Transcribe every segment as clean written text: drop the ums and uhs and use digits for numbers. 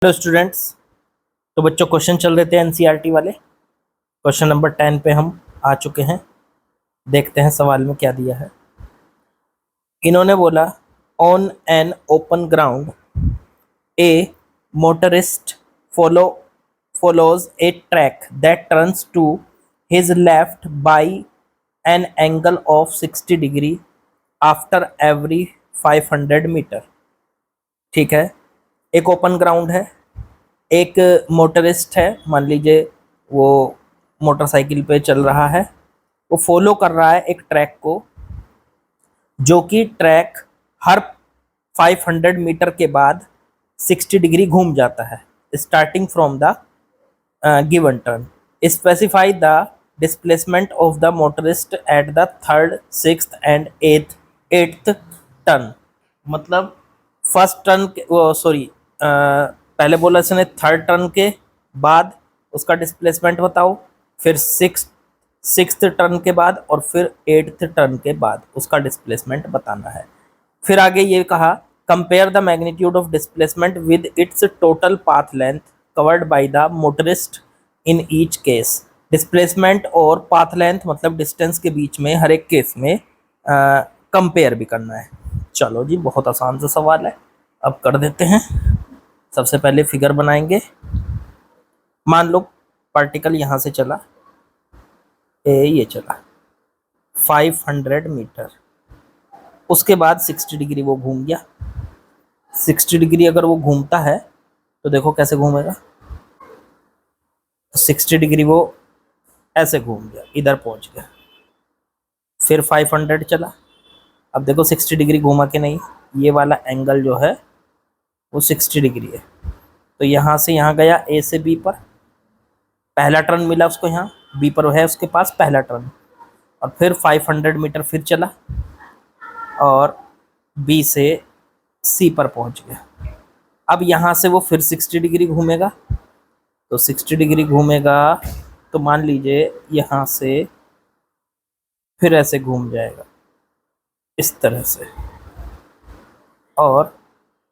Hello students. तो बच्चों question चल रहे थे एनसीईआरटी वाले। क्वेश्चन नंबर 10 पे हम आ चुके हैं। देखते हैं सवाल में क्या दिया है। इन्होंने बोला on an open ground A motorist follows a track that turns to his left by an angle of 60 degree after every 500 metre. ठीक है, एक ओपन ग्राउंड है, एक मोटरिस्ट है, मान लीजिए वो मोटरसाइकिल पे चल रहा है, वो फॉलो कर रहा है एक ट्रैक को, जो कि ट्रैक हर 500 मीटर के बाद 60 डिग्री घूम जाता है starting from the given turn. Specify the displacement of the motorist at the third, sixth and eighth turn. मतलब फर्स्ट टर्न सॉरी पहले बोला इसने थर्ड टर्न के बाद उसका डिस्प्लेसमेंट बताओ, फिर सिक्स्थ टर्न के बाद और फिर एट्थ टर्न के बाद उसका डिस्प्लेसमेंट बताना है। फिर आगे ये कहा compare the magnitude of displacement with its total path length covered by the motorist in each case. Displacement और पाथ लेंथ मतलब डिस्टेंस के बीच में हर एक केस में कंपेयर भी करना है। चलो जी, बहुत आसान सा सवाल है, अब कर देते हैं। सबसे पहले फिगर बनाएंगे। मान लो पार्टिकल यहाँ से चला, ये चला 500 मीटर, उसके बाद 60 डिग्री वो घूम गया। 60 डिग्री अगर वो घूमता है तो देखो कैसे घूमेगा। 60 डिग्री वो ऐसे घूम गया, इधर पहुंच गया, फिर 500 चला। अब देखो 60 डिग्री घूमा कि नहीं, ये वाला एंगल जो है वो 60 डिग्री है। तो यहाँ से यहाँ गया, ए से बी पर पहला टर्न मिला उसको, यहाँ बी पर है उसके पास पहला टर्न, और फिर 500 मीटर फिर चला और बी से सी पर पहुँच गया। अब यहाँ से वो फिर 60 डिग्री घूमेगा, तो 60 डिग्री घूमेगा तो मान लीजिए यहाँ से फिर ऐसे घूम जाएगा इस तरह से, और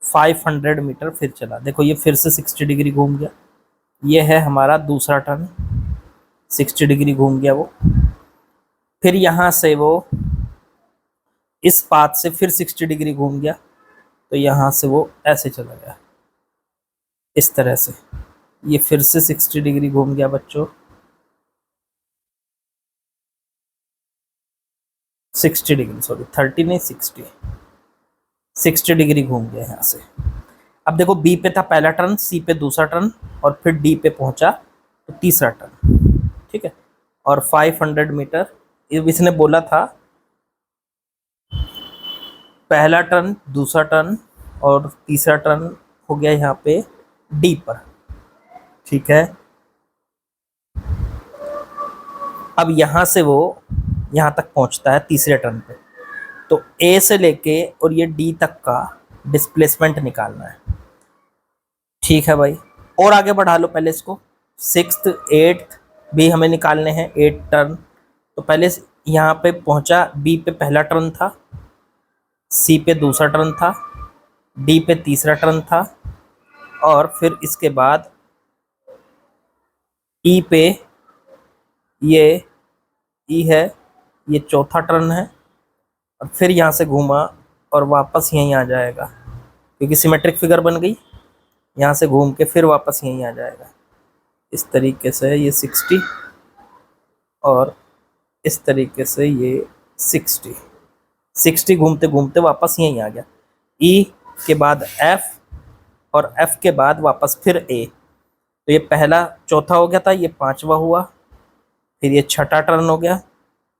500 मीटर फिर चला। देखो ये फिर से 60 डिग्री घूम गया, ये है हमारा दूसरा टर्न, 60 डिग्री घूम गया वो। फिर यहाँ से वो इस पाथ से फिर 60 डिग्री घूम गया, तो यहाँ से वो ऐसे चला गया इस तरह से, ये फिर से 60 डिग्री घूम गया बच्चों, 60 डिग्री सॉरी 30 नहीं 60 डिग्री घूम गया यहाँ से। अब देखो बी पे था पहला टर्न, सी पे दूसरा टर्न, और फिर डी पे पहुंचा तो तीसरा टर्न। ठीक है, और 500 मीटर इसने बोला था पहला टर्न, दूसरा टर्न और तीसरा टर्न हो गया यहाँ पे डी पर। ठीक है, अब यहाँ से वो यहाँ तक पहुँचता है तीसरे टर्न पे, तो ए से लेके और ये डी तक का डिस्प्लेसमेंट निकालना है। ठीक है भाई, और आगे बढ़ा लो पहले इसको। सिक्स्थ एट्थ भी हमें निकालने हैं, 8 टर्न। तो पहले यहाँ पे पहुँचा, बी पे पहला टर्न था, सी पे दूसरा टर्न था, डी पे तीसरा टर्न था, और फिर इसके बाद ई पे ये ई है, ये चौथा टर्न है, और फिर यहाँ से घूमा और वापस यहीं आ जाएगा, क्योंकि सिमेट्रिक फिगर बन गई। यहाँ से घूम के फिर वापस यहीं आ जाएगा इस तरीके से, ये 60 और इस तरीके से ये 60 घूमते घूमते वापस यहीं आ गया। ई के बाद एफ और एफ के बाद वापस फिर ए, तो ये पहला चौथा हो गया था, ये पांचवा हुआ, फिर ये छठा टर्न हो गया,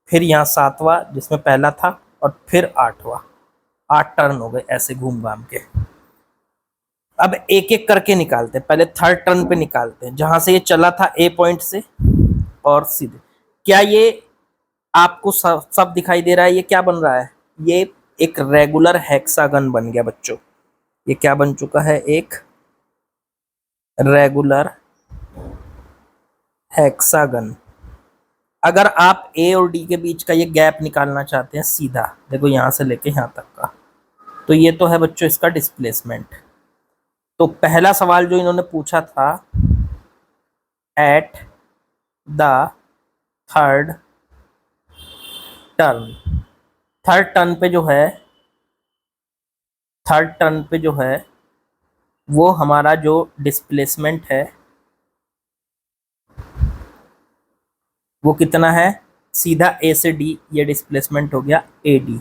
फिर यहाँ सातवां जिसमें पहला था, और फिर आठवां। 8 टर्न हो गए ऐसे घूम घाम के। अब एक एक करके निकालते हैं, पहले थर्ड टर्न पे निकालते हैं, जहां से ये चला था ए पॉइंट से और सीधे। क्या ये आपको सब दिखाई दे रहा है? ये क्या बन रहा है? ये एक रेगुलर हेक्सागन बन गया बच्चों। ये क्या बन चुका है? एक रेगुलर हेक्सागन। अगर आप ए और डी के बीच का ये गैप निकालना चाहते हैं सीधा, देखो यहाँ से लेके यहाँ तक का, तो ये तो है बच्चों इसका डिस्प्लेसमेंट। तो पहला सवाल जो इन्होंने पूछा था, at the third turn, third turn पे जो है, थर्ड टर्न पे जो है वो हमारा जो डिस्प्लेसमेंट है वो कितना है, सीधा ए से डी, ये डिस्प्लेसमेंट हो गया ए डी।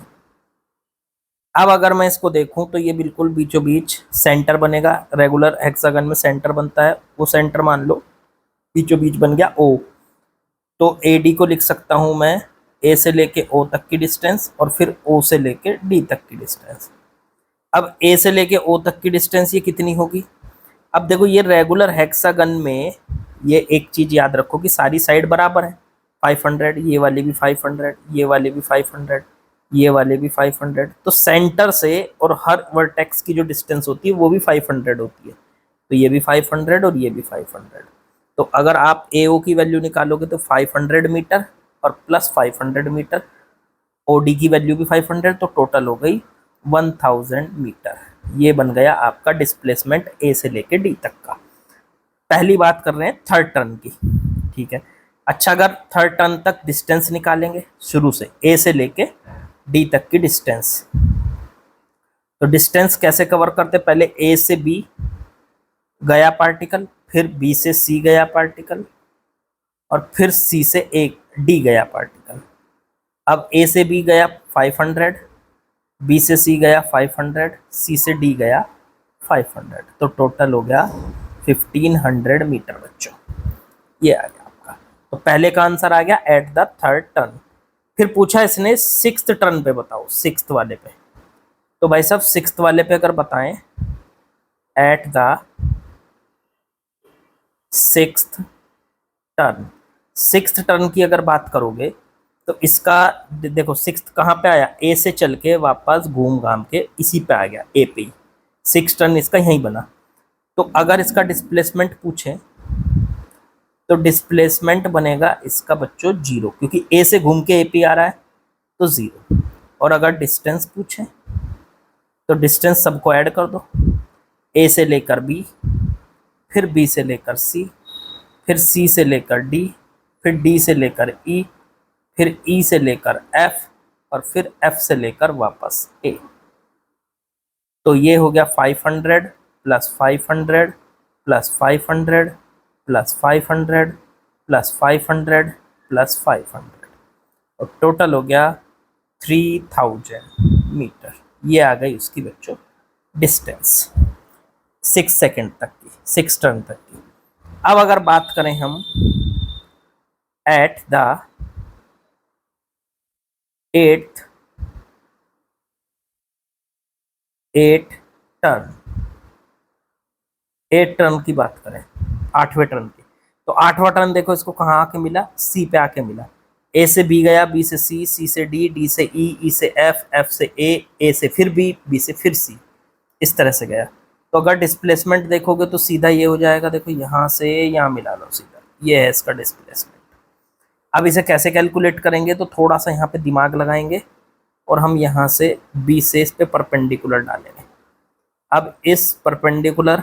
अब अगर मैं इसको देखूं तो ये बिल्कुल बीचों बीच सेंटर बनेगा, रेगुलर हेक्सागन में सेंटर बनता है, वो सेंटर मान लो बीचों बीच बन गया ओ। तो ए डी को लिख सकता हूं मैं ए से लेके ओ तक की डिस्टेंस और फिर ओ से लेके डी तक की डिस्टेंस। अब ए से लेके ओ तक की डिस्टेंस ये कितनी होगी, अब देखो ये रेगुलर हेक्सागन में ये एक चीज याद रखो कि सारी साइड बराबर है, 500, ये वाली भी 500, ये वाली भी 500, ये वाले भी 500, तो सेंटर से और हर वर्टेक्स की जो डिस्टेंस होती है वो भी 500 होती है, तो ये भी 500 और ये भी 500। तो अगर आप ए ओ की वैल्यू निकालोगे तो 500 मीटर और प्लस 500 मीटर, ओ डी की वैल्यू भी 500, तो टोटल हो गई 1000 मीटर। ये बन गया आपका डिस्प्लेसमेंट ए से लेके डी तक का। पहली बात कर रहे हैं थर्ड टर्न की, ठीक है। अच्छा, अगर थर्ड टर्न तक डिस्टेंस निकालेंगे शुरू से ए से लेके डी तक की डिस्टेंस, तो डिस्टेंस कैसे कवर करते, पहले ए से बी गया पार्टिकल, फिर बी से सी गया पार्टिकल और फिर सी से ए डी गया पार्टिकल। अब ए से बी गया 500, बी से सी गया 500, सी से डी गया 500, तो टोटल हो गया 1500 मीटर बच्चों, ये आ गया आपका। तो पहले का आंसर आ गया एट द थर्ड टर्न। फिर पूछा इसने सिक्स्थ टर्न पे बताओ, सिक्स्थ वाले पे, तो भाई साहब सिक्स्थ वाले पे अगर बताएं at the sixth turn, sixth turn की अगर बात करोगे तो इसका देखो सिक्स्थ कहाँ पे आया, ए से चल के वापस घूम घाम के इसी पे आ गया ए पे ही, सिक्स्थ टर्न इसका यहीं बना। तो अगर इसका डिस्प्लेसमेंट पूछे तो डिस्प्लेसमेंट बनेगा इसका बच्चों 0, क्योंकि ए से घूम के ए पे आ रहा है तो 0। और अगर डिस्टेंस पूछे तो डिस्टेंस सबको ऐड कर दो, ए से लेकर बी, फिर बी से लेकर सी, फिर सी से लेकर डी, फिर डी से लेकर ई, फिर ई से लेकर एफ और फिर एफ से लेकर वापस ए। तो ये हो गया 500 plus 500 plus 500 plus 500 plus 500 plus 500 और टोटल हो गया 3000 मीटर। ये आ गई उसकी बच्चों डिस्टेंस 6 सेकेंड तक की, 6 टर्न तक की। अब अगर बात करें हम at the eight turn, 8 turn की बात करें, 8वें टर्न की, तो 8वां टर्न देखो इसको कहाँ आके मिला, सी पे आके मिला। ए से बी गया, बी से सी, सी से डी, डी से ई, ई से एफ, एफ से ए से फिर बी, बी से फिर सी, इस तरह से गया। तो अगर डिस्प्लेसमेंट देखोगे तो सीधा ये हो जाएगा, देखो यहाँ से यहाँ मिला लो सीधा, ये है इसका डिस्प्लेसमेंट। अब इसे कैसे कैलकुलेट करेंगे, तो थोड़ा सा यहाँ पे दिमाग लगाएंगे और हम यहाँ से बी से इस पे परपेंडिकुलर डालेंगे। अब इस परपेंडिकुलर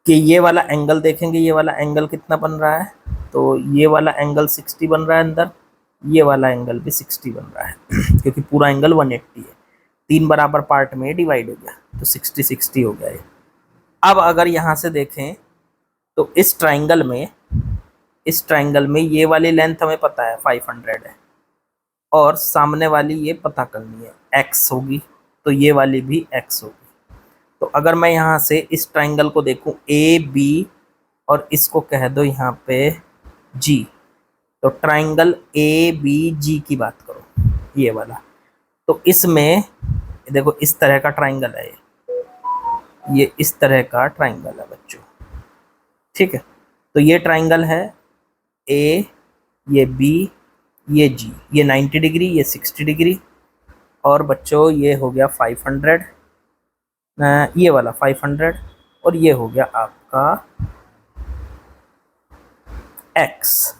के ये वाला एंगल देखेंगे, ये वाला एंगल कितना बन रहा है, तो ये वाला एंगल 60 बन रहा है अंदर, ये वाला एंगल भी 60 बन रहा है क्योंकि पूरा एंगल 180 है, 3 बराबर पार्ट में डिवाइड हो गया तो 60-60 हो गया ये। अब अगर यहाँ से देखें तो इस ट्राइंगल में ये वाली लेंथ हमें पता है 500 है और सामने वाली ये पता करनी है x होगी, तो ये वाली भी x होगी। तो अगर मैं यहाँ से इस ट्राइंगल को देखूँ ए बी और इसको कह दो यहाँ पे G, तो ट्राइंगल ए बी जी की बात करो ये वाला, तो इसमें देखो इस तरह का ट्राइंगल है, ये इस तरह का ट्राइंगल है बच्चों, ठीक है। तो ये ट्राइंगल है ए, ये बी, ये जी, ये 90 डिग्री, ये 60 डिग्री और बच्चों ये हो गया 500, ये वाला 500 और ये हो गया आपका x।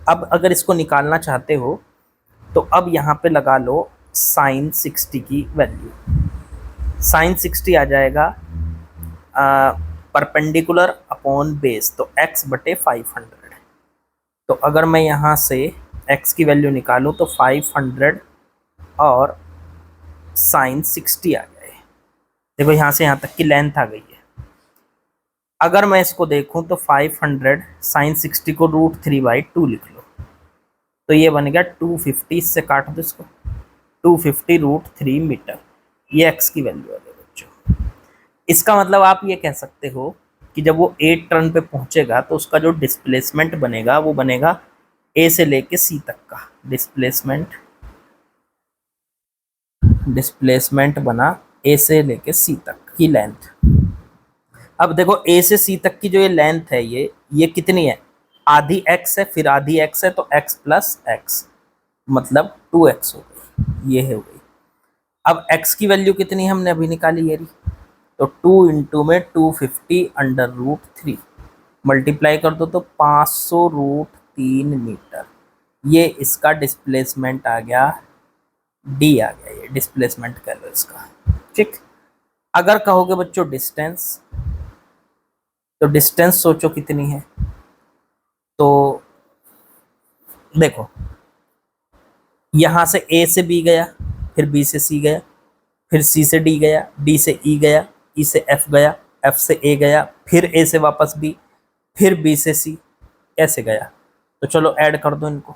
अब अगर इसको निकालना चाहते हो तो अब यहाँ पे लगा लो sin 60 की वैल्यू, sin 60 आ जाएगा परपेंडिकुलर अपॉन बेस, तो x बटे 500। तो अगर मैं यहाँ से x की वैल्यू निकालूँ तो 500 और साइन 60 आ गए। देखो यहाँ से यहाँ तक की लेंथ आ गई है। अगर मैं इसको देखूं तो 500 साइन 60 को √3/2 लिख लो, तो ये बन गया 250। इससे काट दो इसको, 250 √3 मीटर। ये x की वैल्यू आ गई बच्चों। इसका मतलब आप ये कह सकते हो कि जब वो 8 टर्न पे पहुंचेगा तो उसका जो डिस्प्लेसमेंट बनेगा वो बनेगा a से लेके c तक का डिस्प्लेसमेंट बना a से लेके c तक की लेंथ। अब देखो a से c तक की जो ये लेंथ है ये कितनी है, आधी x है फिर आधी x है, तो x प्लस x मतलब 2x हो गई, ये है हो गई। अब x की वैल्यू कितनी हमने अभी निकाली है, तो 2 इंटू में 250 √3 मल्टीप्लाई कर दो तो 500 √3 मीटर। ये इसका डिस्प्लेसमेंट आ गया, d आ गया, ये डिस्प्लेसमेंट कह लो इसका। ठीक, अगर कहोगे बच्चों डिस्टेंस, तो डिस्टेंस सोचो कितनी है। तो देखो यहां से a से b गया, फिर b से c गया, फिर c से d गया, d से e गया, e से f गया, f से a गया, फिर a से वापस b, फिर b से c, ऐसे गया। तो चलो ऐड कर दो इनको।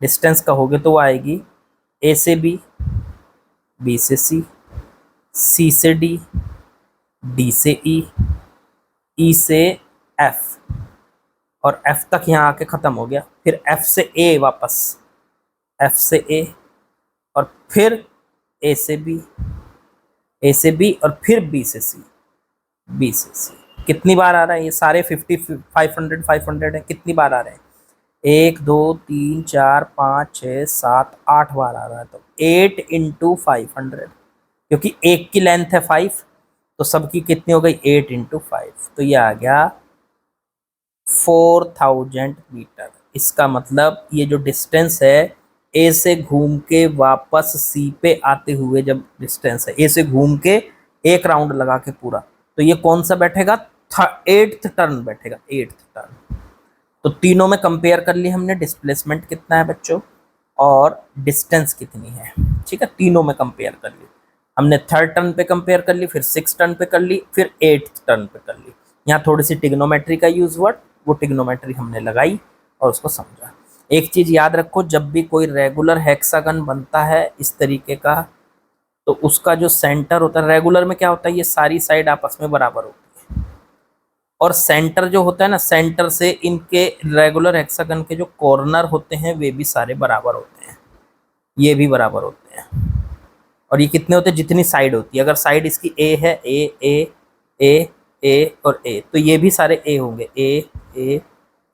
डिस्टेंस कहोगे तो वो आएगी a से b, b से c, c से d, d से e, e से f, और f तक यहाँ आके ख़त्म हो गया। फिर f से a वापस, f से a, और फिर a से b, a से b, और फिर b से c, b से c। कितनी बार आ रहा है ये सारे 500 है, कितनी बार आ रहे हैं, 1 2 3 4 5 6 7 8 बार आ रहा है। तो 8 इंटू 500, क्योंकि एक की लेंथ है 5, तो सबकी कितनी हो गई 8 इंटू 5, तो ये आ गया 4000 मीटर। इसका मतलब ये जो डिस्टेंस है ए से घूम के वापस सी पे आते हुए, जब डिस्टेंस है ए से घूम के एक राउंड लगा के पूरा, तो ये कौन सा बैठेगा, 8th टर्न बैठेगा, 8th टर्न। तो तीनों में कंपेयर कर ली हमने, डिस्प्लेसमेंट कितना है बच्चों और डिस्टेंस कितनी है। ठीक है, तीनों में कंपेयर कर ली हमने। 3rd टर्न पे कंपेयर कर ली, फिर 6th टर्न पे कर ली, फिर 8th टर्न पे कर ली। यहाँ थोड़ी सी टिग्नोमेट्री का यूज हुआ, वो टिग्नोमेट्री हमने लगाई और उसको समझा। एक चीज याद रखो, जब भी कोई रेगुलर हेक्सागन बनता है इस तरीके का, तो उसका जो सेंटर होता है, रेगुलर में क्या होता है, ये सारी साइड आपस में बराबर होती है, और सेंटर जो होता है ना, सेंटर से इनके रेगुलर हेक्सागन के जो कॉर्नर होते हैं वे भी सारे बराबर होते हैं, ये भी बराबर होते हैं। और ये कितने होते हैं, जितनी साइड होती है। अगर साइड इसकी ए है, ए ए ए ए और ए, तो ये भी सारे ए होंगे, ए ए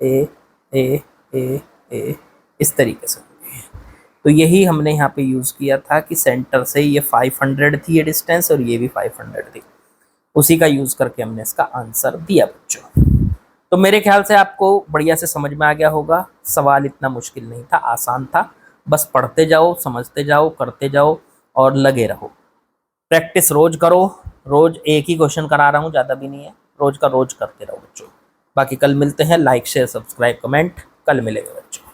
ए ए ए ए, इस तरीके से होंगे। तो यही हमने यहाँ पे यूज़ किया था कि सेंटर से ये 500 थी ये डिस्टेंस, और ये भी 500 थी, उसी का यूज़ करके हमने इसका आंसर दिया बच्चों। तो मेरे ख्याल से आपको बढ़िया से समझ में आ गया होगा। सवाल इतना मुश्किल नहीं था, आसान था। बस पढ़ते जाओ, समझते जाओ, करते जाओ और लगे रहो। प्रैक्टिस रोज करो, रोज एक ही क्वेश्चन करा रहा हूँ, ज़्यादा भी नहीं है, रोज का रोज करते रहो बच्चों। बाकी कल मिलते हैं। लाइक शेयर सब्सक्राइब कमेंट, कल मिलेंगे बच्चों।